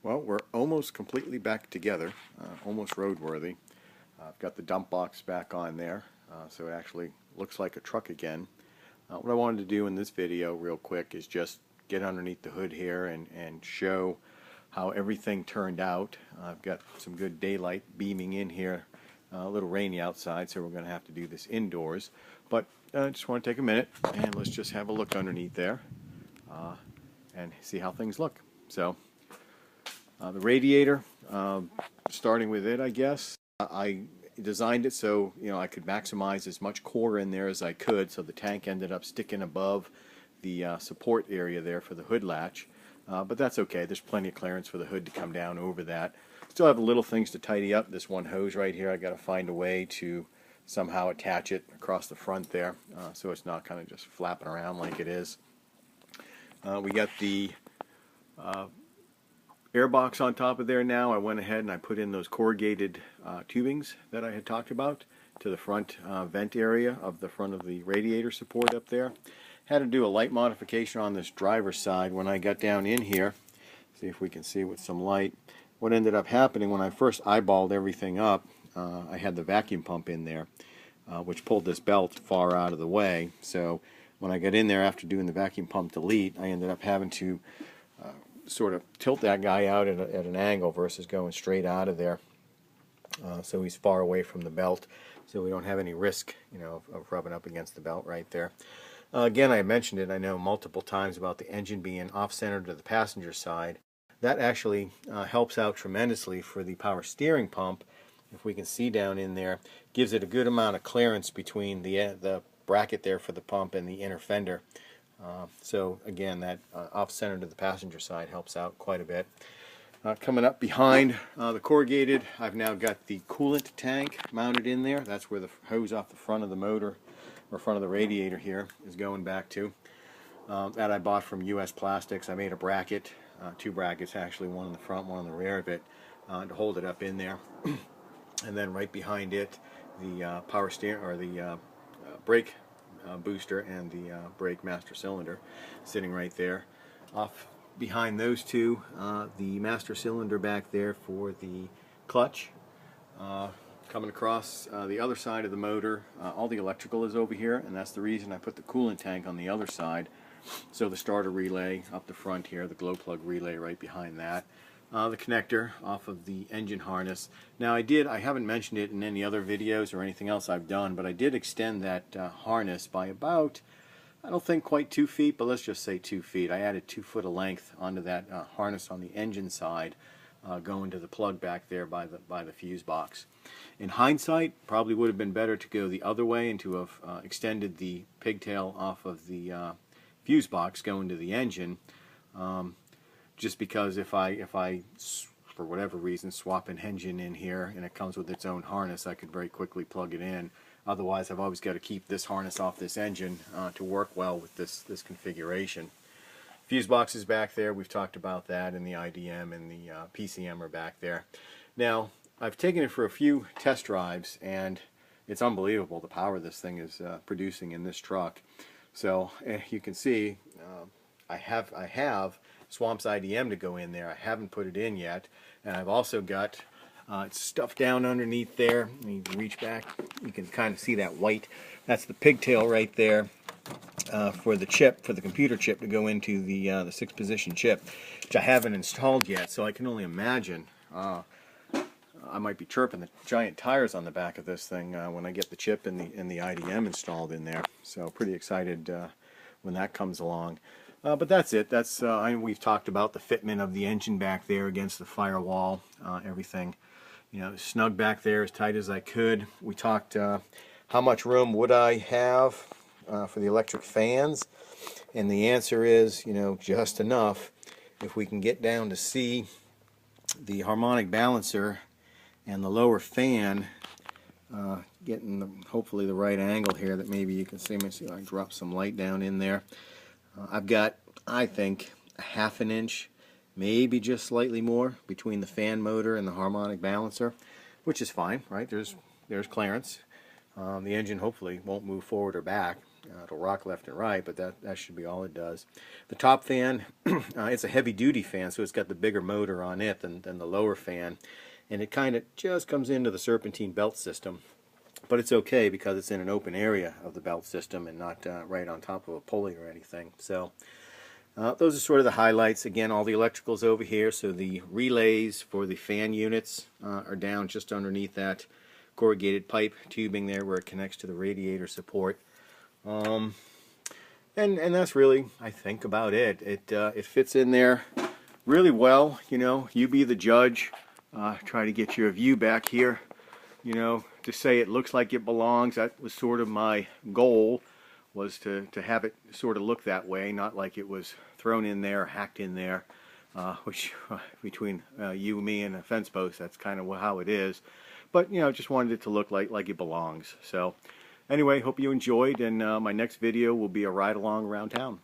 Well, we're almost completely back together, almost roadworthy. I've got the dump box back on there, so it actually looks like a truck again. What I wanted to do in this video real quick is just get underneath the hood here and show how everything turned out. I've got some good daylight beaming in here, a little rainy outside, so we're going to have to do this indoors. But I just want to take a minute and let's just have a look underneath there and see how things look. So the radiator, starting with it, I guess, I designed it so I could maximize as much core in there as I could, so the tank ended up sticking above the support area there for the hood latch. But that's okay, there's plenty of clearance for the hood to come down over that. Still have little things to tidy up. This one hose right here, I got to find a way to somehow attach it across the front there, so it's not kind of just flapping around like it is. We got the air box on top of there now. I went ahead and I put in those corrugated tubings that I had talked about to the front vent area of the front of the radiator support up there. Had to do a light modification on this driver's side. When I got down in here, see if we can see with some light, what ended up happening when I first eyeballed everything up, I had the vacuum pump in there, which pulled this belt far out of the way. So when I got in there after doing the vacuum pump delete, I ended up having to sort of tilt that guy out at an angle versus going straight out of there, so he's far away from the belt, so we don't have any risk of rubbing up against the belt right there. Again, I mentioned it, I know, multiple times about the engine being off-center to the passenger side. That actually helps out tremendously for the power steering pump. If we can see down in there, gives it a good amount of clearance between the bracket there for the pump and the inner fender. So again, that off-center to the passenger side helps out quite a bit. Coming up behind the corrugated, I've now got the coolant tank mounted in there. That's where the hose off the front of the motor, or front of the radiator here, is going back to. That I bought from US Plastics. I made a bracket, two brackets actually, one in the front, one on the rear of it, to hold it up in there. And then right behind it, the power steering, or the brake booster and the brake master cylinder sitting right there. Off behind those two, the master cylinder back there for the clutch. Coming across the other side of the motor, all the electrical is over here, and that's the reason I put the coolant tank on the other side. So the starter relay up the front here, the glow plug relay right behind that. The connector off of the engine harness. Now I haven't mentioned it in any other videos or anything else I've done, but I did extend that harness by about, I don't think quite 2 feet, but let's just say 2 feet. I added 2 foot of length onto that harness on the engine side, going to the plug back there by the fuse box. In hindsight, probably would have been better to go the other way and to have extended the pigtail off of the fuse box going to the engine. Just because if I for whatever reason swap an engine in here and it comes with its own harness, I could very quickly plug it in. Otherwise, I've always got to keep this harness off this engine to work well with this configuration. Fuse box is back there. We've talked about that, and the IDM and the PCM are back there. Now, I've taken it for a few test drives, and it's unbelievable the power this thing is producing in this truck. So you can see I have Swamp's IDM to go in there. I haven't put it in yet, and I've also got it's stuffed down underneath there. You reach back, you can kind of see that white. That's the pigtail right there for the chip, for the computer chip to go into the 6-position chip, which I haven't installed yet. So I can only imagine I might be chirping the giant tires on the back of this thing when I get the chip and the IDM installed in there. So pretty excited when that comes along. But that's it. That's we've talked about the fitment of the engine back there against the firewall. Everything, snug back there, as tight as I could. We talked how much room would I have for the electric fans, and the answer is, just enough. If we can get down to see the harmonic balancer and the lower fan, getting hopefully the right angle here that maybe you can see. Let me see if I can drop some light down in there. I've got, I think, a ½ an inch, maybe just slightly more, between the fan motor and the harmonic balancer, which is fine, right? There's clearance. The engine hopefully won't move forward or back. it'll rock left and right, but that should be all it does. The top fan, it's a heavy duty fan, so it's got the bigger motor on it than the lower fan, and it kind of just comes into the serpentine belt system. But it's okay because it's in an open area of the belt system and not right on top of a pulley or anything. So those are sort of the highlights. Again, all the electricals over here, so the relays for the fan units are down just underneath that corrugated pipe tubing there where it connects to the radiator support. And that's really, I think, about it. It fits in there really well. You know, you be the judge. Try to get your view back here. You know, to say it looks like it belongs, that was sort of my goal, was to have it sort of look that way, not like it was thrown in there, hacked in there, which between you, me, and a fence post, that's kind of how it is. But, you know, just wanted it to look like it belongs. So, anyway, hope you enjoyed, and my next video will be a ride along around town.